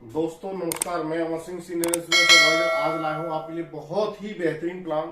दोस्तों नमस्कार, मैं अमर सिंह सीनियर एडवाइजर आज लाया हूँ आपके लिए बहुत ही बेहतरीन प्लान,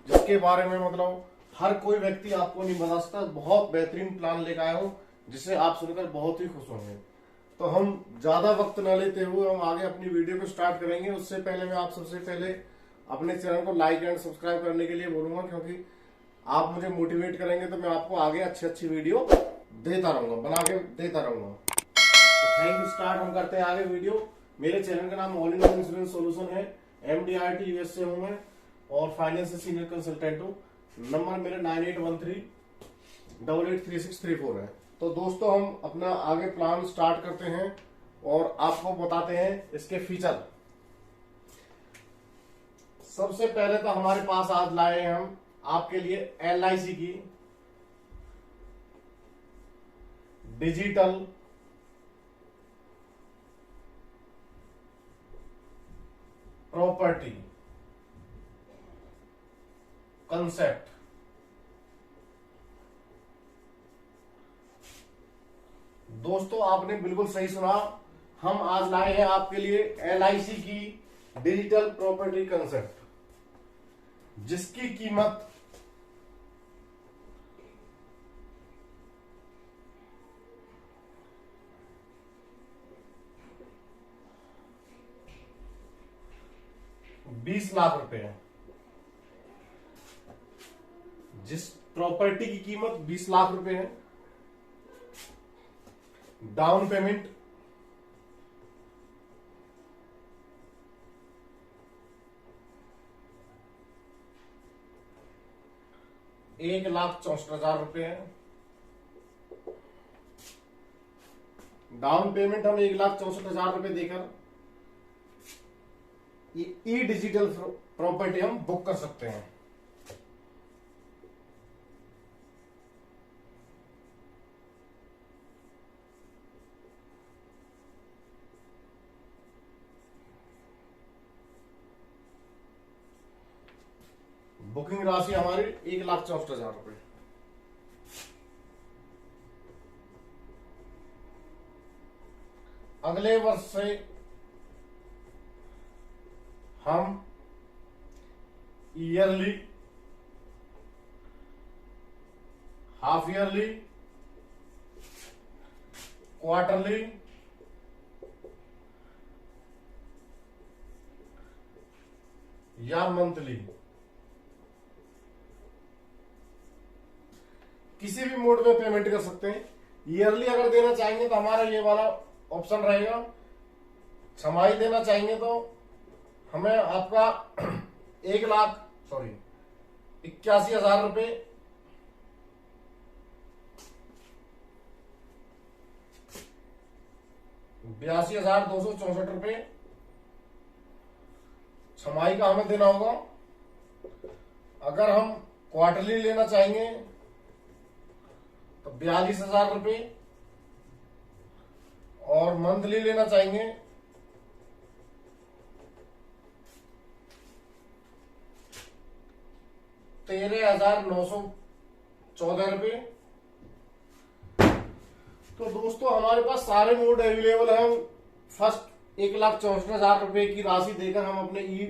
जिसके बारे में मतलब हर कोई व्यक्ति आपको नहीं बता सकता। बहुत बेहतरीन प्लान लेकर आया हूँ जिसे आप सुनकर बहुत ही खुश होंगे। तो हम ज्यादा वक्त न लेते हुए हम आगे अपनी वीडियो को स्टार्ट करेंगे। उससे पहले मैं आप सबसे पहले अपने चैनल को लाइक एंड सब्सक्राइब करने के लिए बोलूंगा, क्योंकि आप मुझे मोटिवेट करेंगे तो मैं आपको आगे अच्छी अच्छी वीडियो देता रहूंगा, बना के देता रहूंगा। Thank you. स्टार्ट हम करते हैं आगे वीडियो। मेरे चैनल का नाम ऑल इंडिया इंश्योरेंस सॉल्यूशन है। MDRT US से हूं मैं और फाइनेंस से सीनियर कंसल्टेंट हूं। नंबर मेरे 9813883634 है। तो दोस्तों हम अपना आगे प्लान स्टार्ट करते हैं और आपको बताते हैं इसके फीचर। सबसे पहले तो हमारे पास आज लाए हैं हम आपके लिए LIC की डिजिटल प्रॉपर्टी कंसेप्ट। दोस्तों आपने बिल्कुल सही सुना, हम आज लाए हैं आपके लिए LIC की डिजिटल प्रॉपर्टी कंसेप्ट, जिसकी कीमत ₹20 लाख है। जिस प्रॉपर्टी की कीमत ₹20 लाख है, डाउन पेमेंट 1,64,000 है। डाउन पेमेंट हम 1,64,000 देकर ई डिजिटल प्रॉपर्टी हम बुक कर सकते हैं। बुकिंग राशि हमारी 1,64,000। अगले वर्ष से हम ईयरली, हाफ ईयरली, क्वार्टरली या मंथली किसी भी मोड में पेमेंट कर सकते हैं। ईयरली अगर देना चाहेंगे तो हमारा ये वाला ऑप्शन रहेगा। छमाही देना चाहेंगे तो हमें आपका 81,000 ₹82,264 छमाही का हमें देना होगा। अगर हम क्वार्टरली लेना चाहेंगे तो ₹42,000 और मंथली लेना चाहेंगे ₹13,914। तो दोस्तों हमारे पास सारे मोड अवेलेबल है। फर्स्ट ₹1,64,000 की राशि देकर हम अपने ई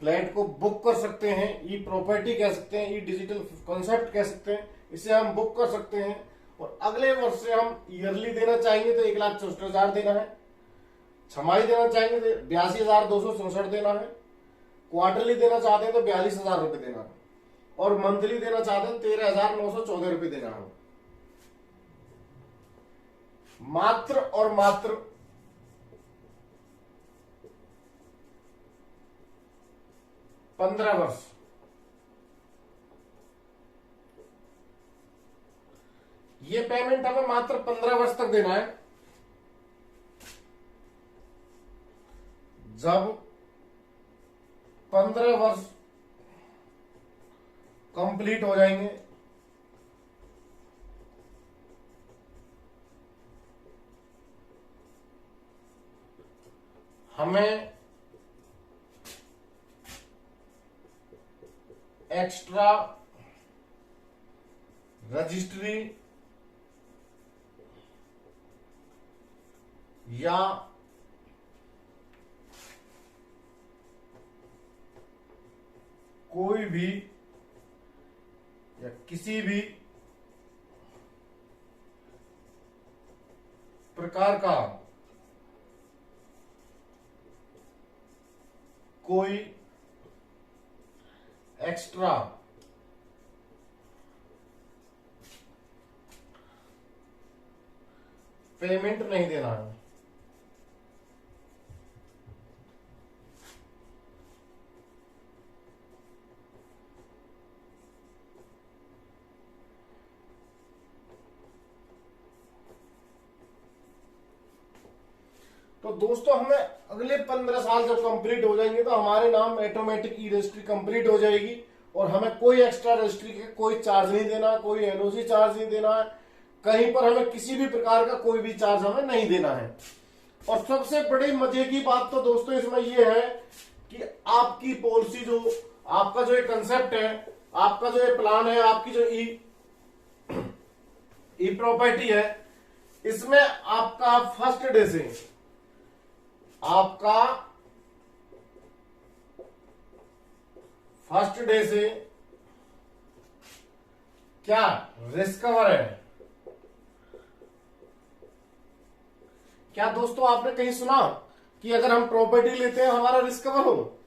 फ्लैट को बुक कर सकते हैं। ई प्रॉपर्टी कह सकते हैं, ई डिजिटल कॉन्सेप्ट कह सकते हैं, इसे हम बुक कर सकते हैं। और अगले वर्ष से हम ईयरली देना चाहेंगे तो 1,64,000 देना है। छमाही देना चाहेंगे तो 82,264 देना है। क्वार्टरली देना चाहते हैं तो ₹42,000 देना है। और मंथली देना चाहते हैं ₹13,914 देना है। मात्र और मात्र 15 वर्ष। ये पेमेंट हमें मात्र 15 वर्ष तक देना है। जब 15 वर्ष कंप्लीट हो जाएंगे हमें एक्स्ट्रा रजिस्ट्री या कोई भी या किसी भी प्रकार का कोई एक्स्ट्रा पेमेंट नहीं देना है। तो दोस्तों हमें अगले 15 साल जब कंप्लीट हो जाएंगे तो हमारे नाम ऑटोमेटिक ई रजिस्ट्री कंप्लीट हो जाएगी और हमें कोई एक्स्ट्रा रजिस्ट्री का कोई चार्ज नहीं देना, कोई एनओसी चार्ज नहीं देना है, कहीं पर हमें किसी भी प्रकार का कोई भी चार्ज हमें नहीं देना है। और सबसे बड़ी मजे की बात तो दोस्तों इसमें यह है कि आपकी पॉलिसी जो आपका जो ये कंसेप्ट है, आपका जो ये प्लान है, आपकी जो ई प्रॉपर्टी है, इसमें आपका फर्स्ट डे से क्या रिस्क कवर है। क्या दोस्तों आपने कहीं सुना कि अगर हम प्रॉपर्टी लेते हैं हमारा रिस्क कवर हो?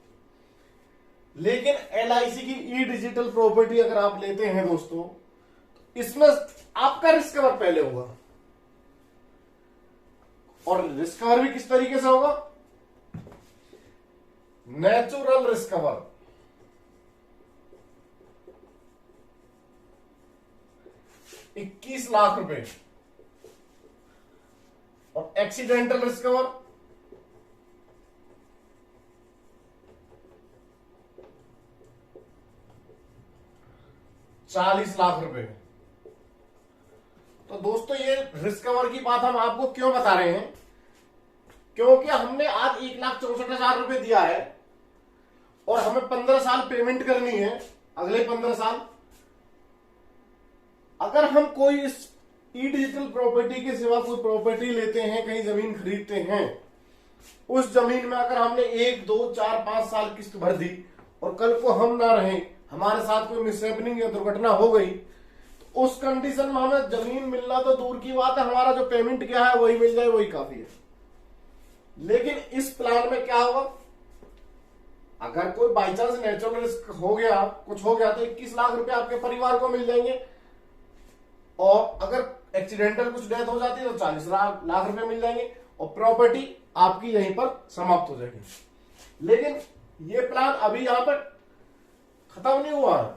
लेकिन एलआईसी की ई डिजिटल प्रॉपर्टी अगर आप लेते हैं दोस्तों, इसमें आपका रिस्क कवर पहले होगा। और रिस्क कवर भी किस तरीके से होगा? Natural risk cover. ₹21,00,000 और एक्सीडेंटल रिस्क कवर ₹40,00,000। तो दोस्तों ये रिस्क कवर की बात हम आपको क्यों बता रहे हैं? क्योंकि हमने आज ₹1,64,000 दिया है और हमें 15 साल पेमेंट करनी है, अगले 15 साल। अगर हम कोई इस ई डिजिटल प्रॉपर्टी के सिवा कोई प्रॉपर्टी लेते हैं, कहीं जमीन खरीदते हैं, उस जमीन में अगर हमने 1, 2, 4, 5 साल किस्त भर दी और कल को हम ना रहे, हमारे साथ कोई मिसहैपनिंग या दुर्घटना हो गई, तो उस कंडीशन में हमें जमीन मिलना तो दूर की बात है, हमारा जो पेमेंट क्या है वही मिल जाए, वही काफी है। लेकिन इस प्लान में क्या होगा? अगर कोई बाई चांस नेचुरल रिस्क हो गया, कुछ हो गया, तो ₹21,00,000 आपके परिवार को मिल जाएंगे। और अगर एक्सीडेंटल कुछ डेथ हो जाती है तो ₹40,00,000 मिल जाएंगे और प्रॉपर्टी आपकी यहीं पर समाप्त हो जाएगी। लेकिन ये प्लान अभी यहां पर खत्म नहीं हुआ है।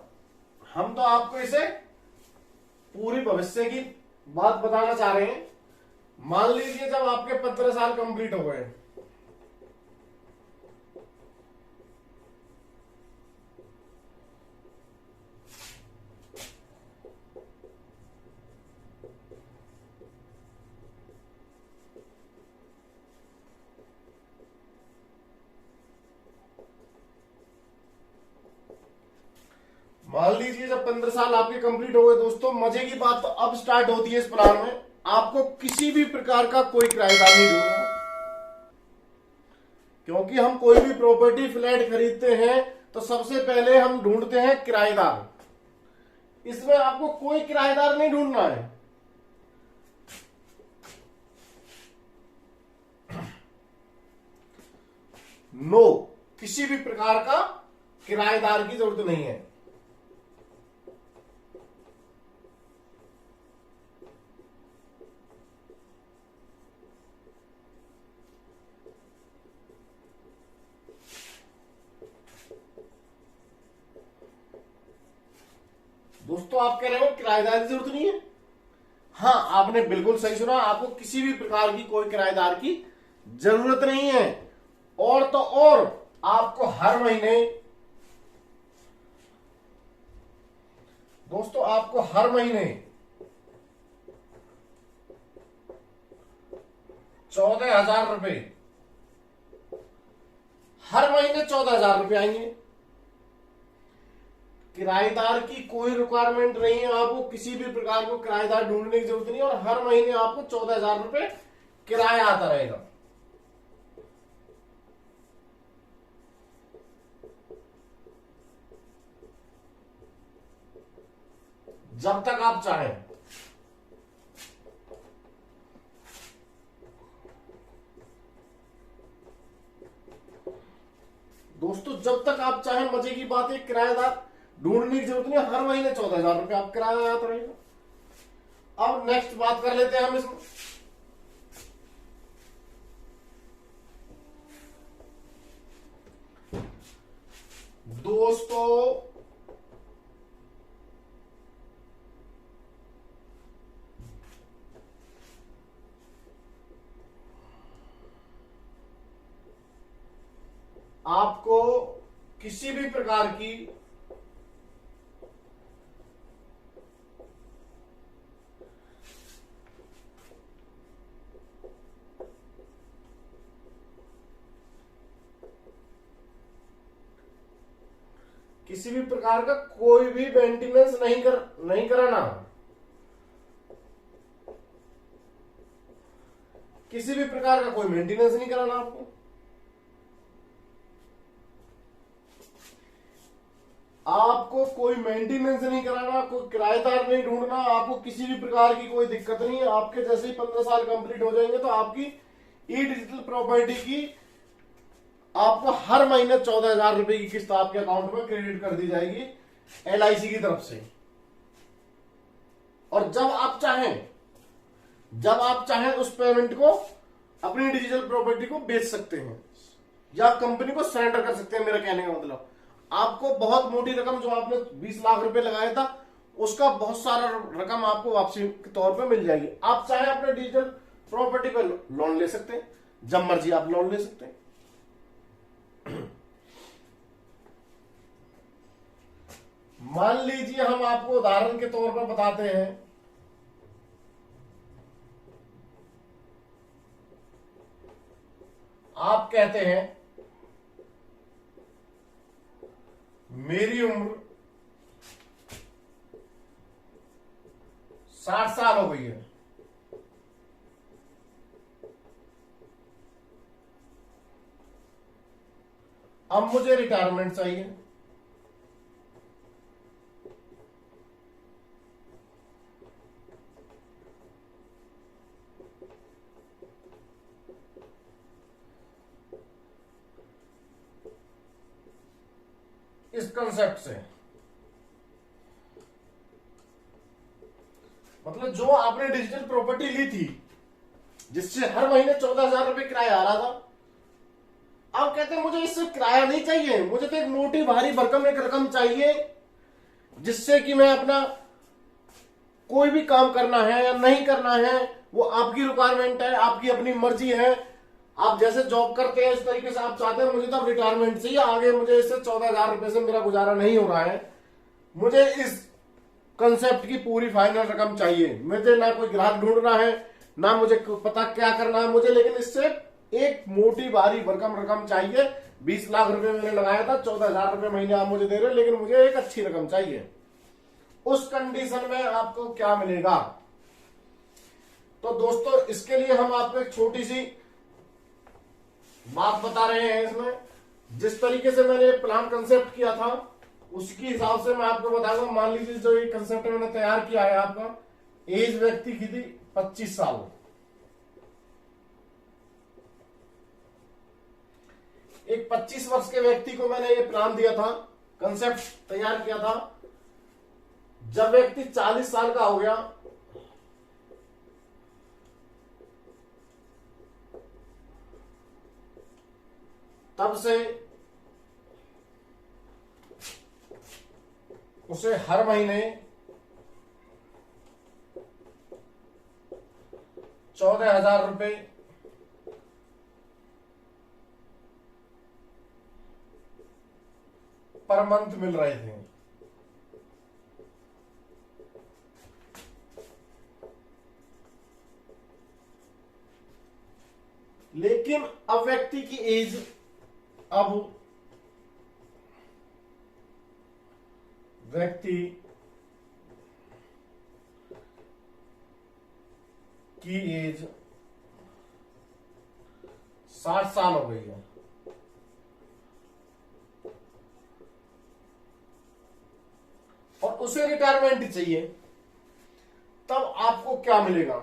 हम तो आपको इसे पूरी भविष्य की बात बताना चाह रहे हैं। मान लीजिए जब आपके 15 साल कंप्लीट हो गए, मान लीजिए जब 15 साल आपके कंप्लीट हो गए दोस्तों, मजे की बात तो अब स्टार्ट होती है इस प्लान में। आपको किसी भी प्रकार का कोई किराएदार नहीं ढूंढना, क्योंकि हम कोई भी प्रॉपर्टी फ्लैट खरीदते हैं तो सबसे पहले हम ढूंढते हैं किराएदार। इसमें आपको कोई किराएदार नहीं ढूंढना है। नो, किसी भी प्रकार का किराएदार की जरूरत नहीं है। दोस्तों आप कह रहे हो किराएदार की जरूरत नहीं है? हाँ, आपने बिल्कुल सही सुना। आपको किसी भी प्रकार की कोई किराएदार की जरूरत नहीं है। और तो और आपको हर महीने दोस्तों आपको हर महीने 14,000 हर महीने 14,000 आएंगे। किराएदार की कोई रिक्वायरमेंट नहीं है, आपको किसी भी प्रकार को किराएदार ढूंढने की जरूरत नहीं है और हर महीने आपको 14,000 किराया आता रहेगा। जब तक आप चाहें। दोस्तों जब तक आप चाहें, मजे की बात है, किराएदार ढूंढने की जरूरत नहीं, हर महीने 14,000 रुपये आप किराया आता रहेगा। अब नेक्स्ट बात कर लेते हैं हम इसमें। दोस्तों आपको किसी भी प्रकार की का कोई भी मेंटेनेंस नहीं कराना, किसी भी प्रकार का कोई मेंटेनेंस नहीं कराना आपको। आपको कोई मेंटेनेंस नहीं कराना, कोई किराएदार नहीं ढूंढना, आपको किसी भी प्रकार की कोई दिक्कत नहीं है। आपके जैसे ही 15 साल कंप्लीट हो जाएंगे तो आपकी ई डिजिटल प्रॉपर्टी की आपको हर महीने 14,000 रुपए की किस्त आपके अकाउंट में क्रेडिट कर दी जाएगी LIC की तरफ से। और जब आप चाहें उस पेमेंट को अपनी डिजिटल प्रॉपर्टी को बेच सकते हैं या कंपनी को सरेंडर कर सकते हैं। मेरा कहने का मतलब, आपको बहुत मोटी रकम, जो आपने 20 लाख रुपए लगाया था, उसका बहुत सारा रकम आपको वापसी के तौर पे मिल जाएगी। आप चाहे अपने डिजिटल प्रॉपर्टी पे लोन ले सकते हैं, जब मर्जी आप लोन ले सकते हैं। मान लीजिए हम आपको उदाहरण के तौर पर बताते हैं, आप कहते हैं मेरी उम्र 60 साल हो गई है, अब मुझे रिटायरमेंट चाहिए। इस कंसेप्ट से, मतलब जो आपने डिजिटल प्रॉपर्टी ली थी जिससे हर महीने 14,000 रुपए किराया आ रहा था, आप कहते हैं मुझे इससे किराया नहीं चाहिए, मुझे तो एक मोटी भारी भरकम एक रकम चाहिए जिससे कि मैं अपना कोई भी काम करना है या नहीं करना है वो आपकी रिक्वायरमेंट है, आपकी अपनी मर्जी है। आप जैसे जॉब करते हैं इस तरीके से आप चाहते हैं मुझे तो रिटायरमेंट चाहिए, आगे मुझे इससे 14,000 रुपए से मेरा गुजारा नहीं हो रहा है, मुझे इस कंसेप्ट की पूरी फाइनल रकम चाहिए। मुझे ना कोई ग्राहक ढूंढना है, ना मुझे पता क्या करना है मुझे, लेकिन इससे एक मोटी भारी भरकम रकम चाहिए। 20 लाख रुपए मैंने लगाया था, 14,000 रुपए महीने आप मुझे दे रहे हो, लेकिन मुझे एक अच्छी रकम चाहिए। उस कंडीशन में आपको क्या मिलेगा? तो दोस्तों इसके लिए हम आपको एक छोटी सी बात बता रहे हैं। इसमें जिस तरीके से मैंने प्लान कंसेप्ट किया था उसके हिसाब से मैं आपको बताऊंगा। मान लीजिए जो ये कंसेप्ट मैंने तैयार किया है, आपका एज व्यक्ति की थी 25 साल। एक 25 वर्ष के व्यक्ति को मैंने ये प्लान दिया था, कंसेप्ट तैयार किया था। जब व्यक्ति 40 साल का हो गया तब से उसे हर महीने 14,000 रुपए पर मंथ मिल रहे थे। लेकिन अब व्यक्ति की एज व्यक्ति की एज 60 साल हो गई है। और उसे रिटायरमेंट चाहिए। तब आपको क्या मिलेगा।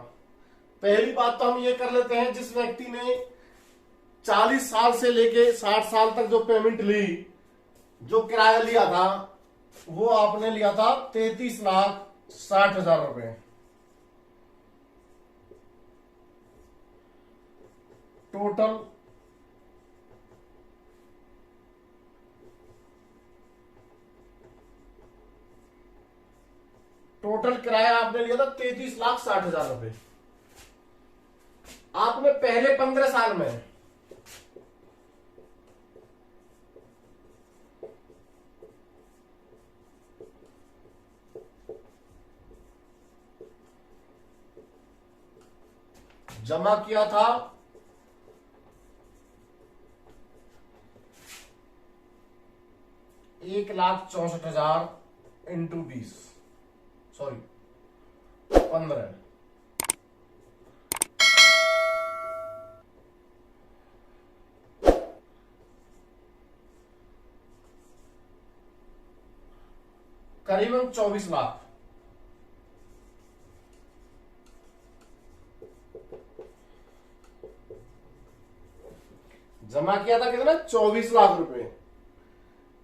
पहली बात तो हम ये कर लेते हैं, जिस व्यक्ति ने 40 साल से लेके 60 साल तक जो पेमेंट ली, जो किराया लिया था, वो आपने लिया था 33,60,000 रुपए। टोटल किराया आपने लिया था 33,60,000 रुपए। आपने पहले 15 साल में जमा किया था 1,64,000 इंटू 20, सॉरी 15, करीबन 24 लाख। जमा किया था कितना, 24 लाख रुपए।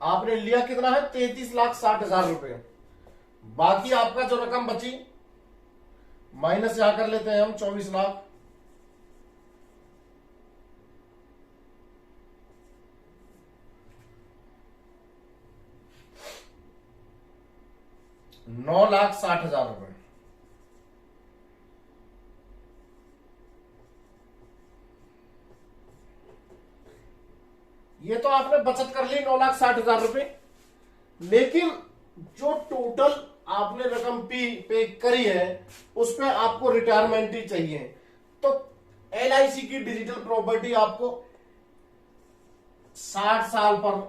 आपने लिया कितना है, 33,60,000 रुपए। बाकी आपका जो रकम बची, माइनस यहां कर लेते हैं हम 24 लाख, ₹9,60,000 रुपए। ये तो आपने बचत कर ली 9,60,000 रुपए, लेकिन जो टोटल आपने रकम पे करी है, उस पे आपको रिटायरमेंट ही चाहिए। तो LIC की डिजिटल प्रॉपर्टी आपको 60 साल पर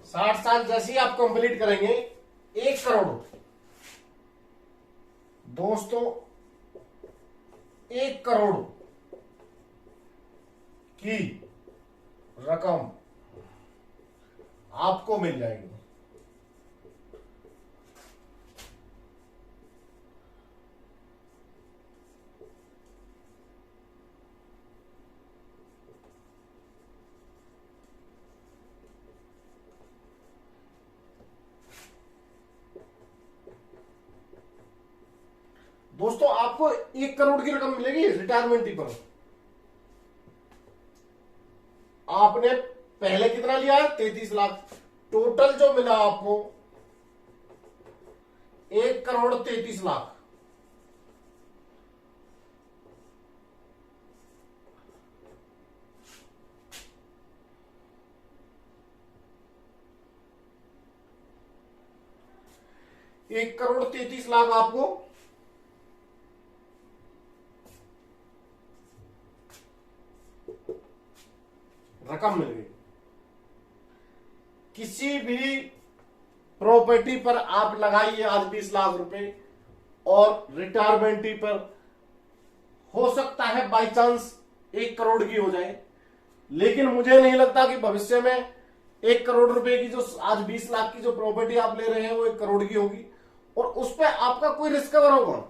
60 साल जैसे ही आप कंप्लीट करेंगे, 1 करोड़ दोस्तों, 1 करोड़ की रकम आपको मिल जाएगी। दोस्तों आपको 1 करोड़ की रकम मिलेगी रिटायरमेंट पर। आपने पहले कितना लिया है, 33 लाख। टोटल जो मिला आपको 1,33,00,000। ₹1,33,00,000 आपको रकम मिल गई। किसी भी प्रॉपर्टी पर आप लगाइए आज 20 लाख रुपए, और रिटायरमेंट पर हो सकता है बाई चांस 1 करोड़ की हो जाए, लेकिन मुझे नहीं लगता कि भविष्य में 1 करोड़ रुपए की जो आज 20 लाख की जो प्रॉपर्टी आप ले रहे हैं वो 1 करोड़ की होगी, और उस पर आपका कोई रिस्कवर होगा।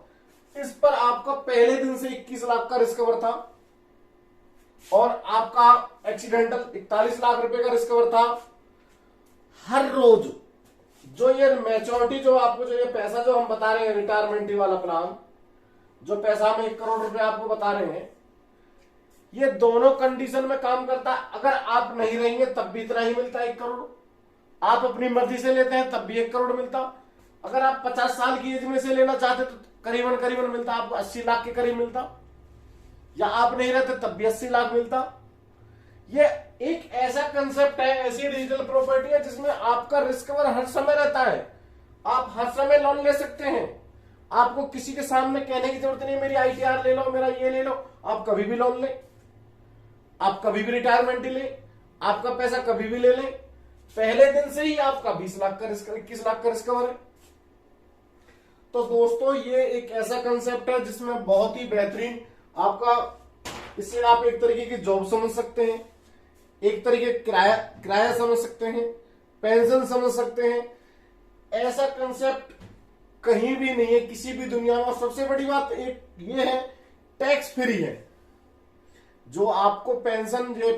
इस पर आपका पहले दिन से 21 लाख का रिस्कवर था, और आपका एक्सीडेंटल 41 लाख रुपए का रिस्कवर था। हर रोज जो ये मैच्योरिटी, जो आपको जो ये पैसा जो हम बता रहे हैं, रिटायरमेंट वाला प्लान, जो पैसा हम 1 करोड़ रुपए आपको बता रहे हैं, ये दोनों कंडीशन में काम करता है। अगर आप नहीं रहेंगे तब भी इतना ही मिलता है 1 करोड़। आप अपनी मर्जी से लेते हैं तब भी 1 करोड़ मिलता। अगर आप 50 साल की एज में से लेना चाहते तो करीबन करीबन मिलता, आपको 80 लाख के करीब मिलता, या आप नहीं रहते तब भी 80 लाख मिलता। ये एक ऐसा कंसेप्ट है, ऐसी डिजिटल प्रॉपर्टी है जिसमें आपका रिस्कवर हर समय रहता है। आप हर समय लोन ले सकते हैं। आपको किसी के सामने कहने की जरूरत नहीं, मेरी ITR ले लो, मेरा ये ले लो, आप कभी भी लोन ले। आप कभी भी रिटायरमेंट ले, आपका पैसा कभी भी ले लें, पहले दिन से ही आपका 20 लाख का रिस्क, 21 लाख का रिस्क कवर है। तो दोस्तों ये एक ऐसा कंसेप्ट है जिसमें बहुत ही बेहतरीन आपका, इससे आप एक तरीके की जॉब समझ सकते हैं, एक तरीके किराया समझ सकते हैं, पेंशन समझ सकते हैं। ऐसा कंसेप्ट कहीं भी नहीं है किसी भी दुनिया में। और सबसे बड़ी बात एक ये है, टैक्स फ्री है। जो आपको पेंशन, जो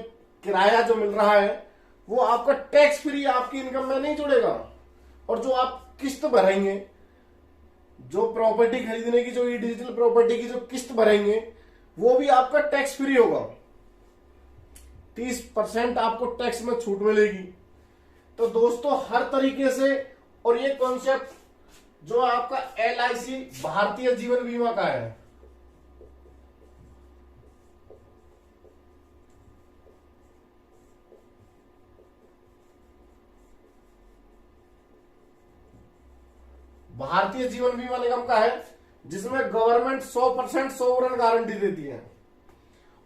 किराया जो मिल रहा है, वो आपका टैक्स फ्री, आपकी इनकम में नहीं जुड़ेगा। और जो आप किस्त भरेंगे, जो प्रॉपर्टी खरीदने की, जो ये डिजिटल प्रॉपर्टी की जो किस्त भरेंगे, वो भी आपका टैक्स फ्री होगा। 30% आपको टैक्स में छूट मिलेगी। तो दोस्तों हर तरीके से, और ये कॉन्सेप्ट जो आपका LIC भारतीय जीवन बीमा का है, भारतीय जीवन बीमा निगम का है, जिसमें गवर्नमेंट 100% सोवरेन गारंटी देती है।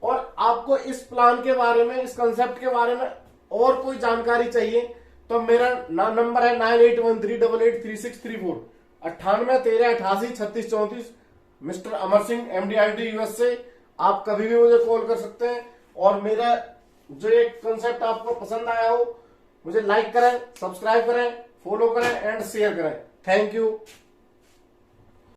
और आपको इस प्लान के बारे में, इस कंसेप्ट के बारे में और कोई जानकारी चाहिए तो मेरा नंबर है 9813883634, 9813883634। Mister Amar Singh, MD US से। आप कभी भी मुझे कॉल कर सकते हैं। और मेरा जो एक कंसेप्ट आपको पसंद आया हो, मुझे लाइक करें, सब्सक्राइब करें, फॉलो करें एंड शेयर करें। Thank you.